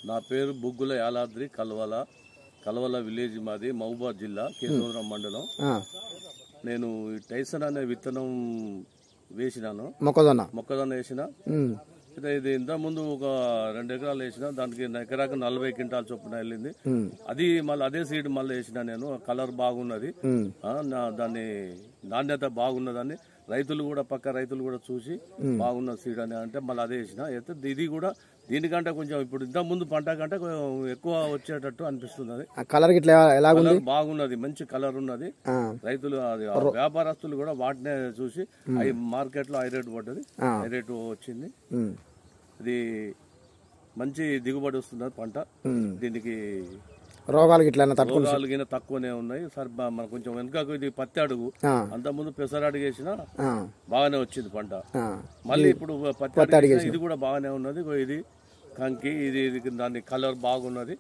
నా పేరు బుగ్గుల యాలాద్రి కల్వల విలేజ్ మాది మహబూబాద్ జిల్లా కేశవరం మండలం. నేను టైసన్ అనే విత్తనం వేసినాను. మొక్కజొన్న వేసిన. ఇది ఇంత ముందు ఒక 2 ఎకరాలు వేసిన. దానికి ఎకరాకు 40 క్వింటాల్ చొప్పున వెళ్ళింది. అది మళ్ళీ అదే సీడ్ మళ్ళీ వేసిన నేను. కలర్ బాగున్నది, దాన్ని నాణ్యత బాగున్నదని పక్క రైతులు కూడా చూసి బాగున్న సీడ్ అని అంటే మళ్ళీ అదే వేసిన. అయితే ఇది కూడా దీనికంటే కొంచెం ఇప్పుడు ఇంత ముందు పంట కంటే ఎక్కువ వచ్చేటట్టు అనిపిస్తుంది. కలర్ బాగున్నది, మంచి కలర్ ఉన్నది. రైతులు వ్యాపారస్తులు కూడా వాటినే చూసి మార్కెట్ లో హై రేటు పడ్డది, హై రేటు వచ్చింది. ఇది మంచి దిగుబడి వస్తున్నది పంట. దీనికి రోగాలు తక్కువనే ఉన్నాయి సార్. మన కొంచెం వెనుకకు ఇది పత్తి అడుగు, అంత ముందు పెసర అడుగు వేసినా బాగానే వచ్చింది పంట. మళ్ళీ ఇప్పుడు పత్తి అడుగు ఇది కూడా బాగానే ఉన్నది. ఇది కంకి, ఇది దాని కలర్ బాగున్నది.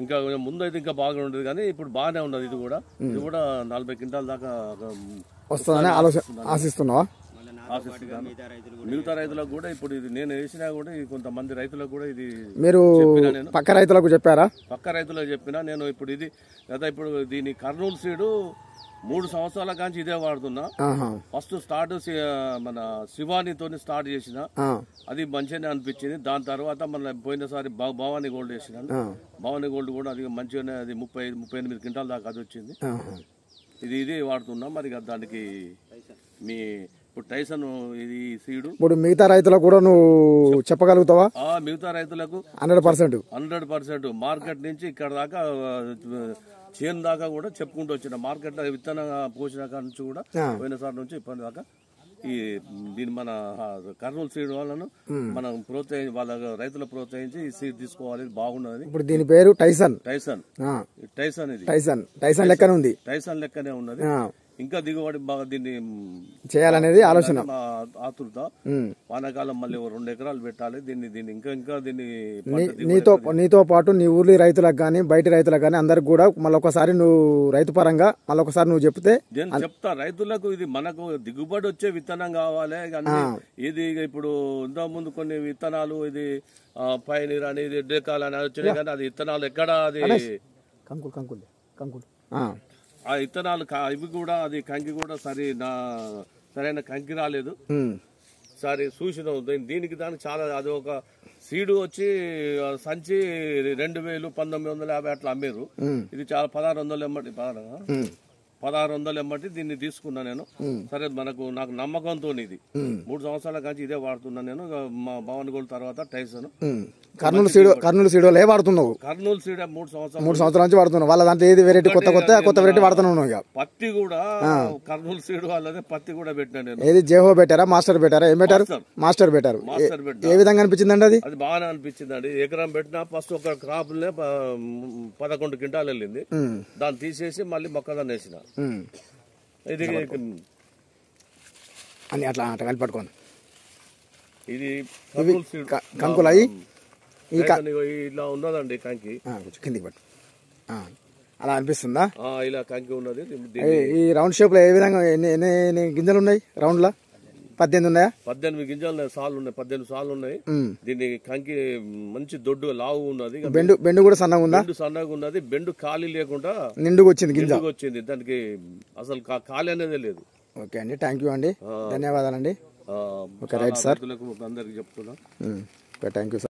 ఇంకా ముందు అయితే ఇంకా బాగుండదు కానీ ఇప్పుడు బాగానే ఉన్నది. ఇది కూడా 40 క్వింటాల్ దాకా వస్తుందని ఆశిస్తున్నావా? మిగతా రైతులకు కూడా ఇప్పుడు ఇది నేను వేసినా కూడా కొంతమంది రైతులకు కూడా ఇది మీరు పక్క రైతులకు చెప్పారా? పక్క రైతులకు చెప్పినా నేను. ఇప్పుడు ఇది ఇప్పుడు దీని కర్నూలు సీడు 3 సంవత్సరాల కాంచి ఇదే వాడుతున్నా. ఫస్ట్ స్టార్ట్ మన శివానితో స్టార్ట్ చేసిన, అది మంచిగానే అనిపించింది. దాని తర్వాత మన పోయినసారి భవానీ గోల్డ్ వేసినాను. భవానీ గోల్డ్ కూడా అది మంచిగానే, అది 38 క్వింటాల్ దాకా అది వచ్చింది. ఇది వాడుతున్నా. మరి దానికి మీ ఇప్పుడు టైసన్ ఇది సీడు ఇప్పుడు మిగతా రైతులకు కూడా నువ్వు చెప్పగలుగుతావా? మిగతా రైతులకు 100% మార్కెట్ నుంచి ఇక్కడ దాకా చేను దాకా కూడా చెప్పుకుంటూ వచ్చిన. మార్కెట్ లో విత్తనం పోసిన కాడ నుంచి కూడా పోయినసారి నుంచి ఇప్పటి దాకా దీని మన కర్నూలు సీడ్ వాళ్ళను మనం వాళ్ళ రైతులు ప్రోత్సహించి ఈ సీడ్ తీసుకోవాలి, బాగున్నది. ఇప్పుడు దీని పేరు టైసన్. ఇది టైసన్ లెక్కనే ఉంది. టైసన్ లెక్కనే ఉన్నది. ఇంకా దిగుబడి బాగా దీన్ని చేయాలనేది ఆలోచన, ఆతృత. వానాకాలం మళ్ళీ 2 ఎకరాలు పెట్టాలి దీన్ని. ఇంకా దీన్ని నీతో పాటు నీ ఊర్లో రైతులకు గానీ బయట రైతులకు గానీ అందరికి కూడా మళ్ళొకసారి నువ్వు రైతు పరంగా మళ్ళొకసారి నువ్వు చెప్తే నేను చెప్తా. రైతులకు ఇది మనకు దిగుబడి వచ్చే విత్తనం కావాలి కానీ ఇది ఇప్పుడు ఇంత ముందు కొన్ని విత్తనాలు ఇది పైనీర్ అని, ఇది డేకాల్ అని వచ్చినాయి కానీ అది విత్తనాలు ఎక్కడ అది కంకులు ఆ విత్తనాలు ఇవి కూడా అది కంకి కూడా సరైన కంకి రాలేదు. సరే చూసిన దీనికి చాలా అది ఒక సీడు వచ్చి సంచి 2000-1950 అట్లా అమ్మారు. ఇది చాలా 1600 ఎమ్మటి దీన్ని తీసుకున్నా నేను. సరే నాకు నమ్మకంతో ఇది 3 సంవత్సరాల కాంచి ఇదే వాడుతున్నా నేను. మా భవన్ గోల్డ్ తర్వాత టైసన్. కర్నూలు సీడ్ వాడుతున్నావు? కర్నూలు సీడ్ 3 సంవత్సరాల నుంచి వాడుతున్నావు. వాళ్ళ దాంట్లో ఏది వెరైటీ కొత్త వెరైటీ వాడుతున్నావు? పత్తి కూడా కర్నూలు సీడ్ వాళ్ళదే పత్తి కూడా పెట్టినా నేను. ఏది జేహో పెట్టారా, మాస్టర్ పెట్టారా? ఏం పెట్టారు? మాస్టర్ పెట్టారు. ఏ విధంగా అనిపించిందండి? అది బాగానే అనిపించిందండి. ఎకరం పెట్టినా ఫస్ట్ ఒక క్రాప్ 11 క్వింటాల్ వెళ్ళింది. దాన్ని తీసేసి మళ్ళీ మొక్కజొన్న వేసిన. ఇది అని అట్లా కలిపి పట్టుకోండి. ఇది కంకులు అయ్యి ఇలా ఉన్నదండి కంకి. కిందికి పట్టు. అలా అనిపిస్తుందా? ఇలా కంకి ఉన్నది. ఈ రౌండ్ షేప్ లో ఏ విధంగా ఎన్ని గింజలు ఉన్నాయి? రౌండ్ లో 18 ఉన్నాయా? 18 గింజలు సార్లు ఉన్నాయి. 18 సార్లు ఉన్నాయి. దీన్ని కంకి మంచి దొడ్డు లావు ఉన్నది. బెండు కూడా సన్నగా ఉందా? సన్నగా ఉన్నది. బెండు ఖాళీ లేకుండా నిండుగా వచ్చింది గింజ. దానికి అసలు ఖాళీ అనేది లేదు. ఓకే అండి, థ్యాంక్ యూ అండి, ధన్యవాదాలండి. ఓకే రైట్ సార్, అందరికి చెప్తున్నా. Thank you sir.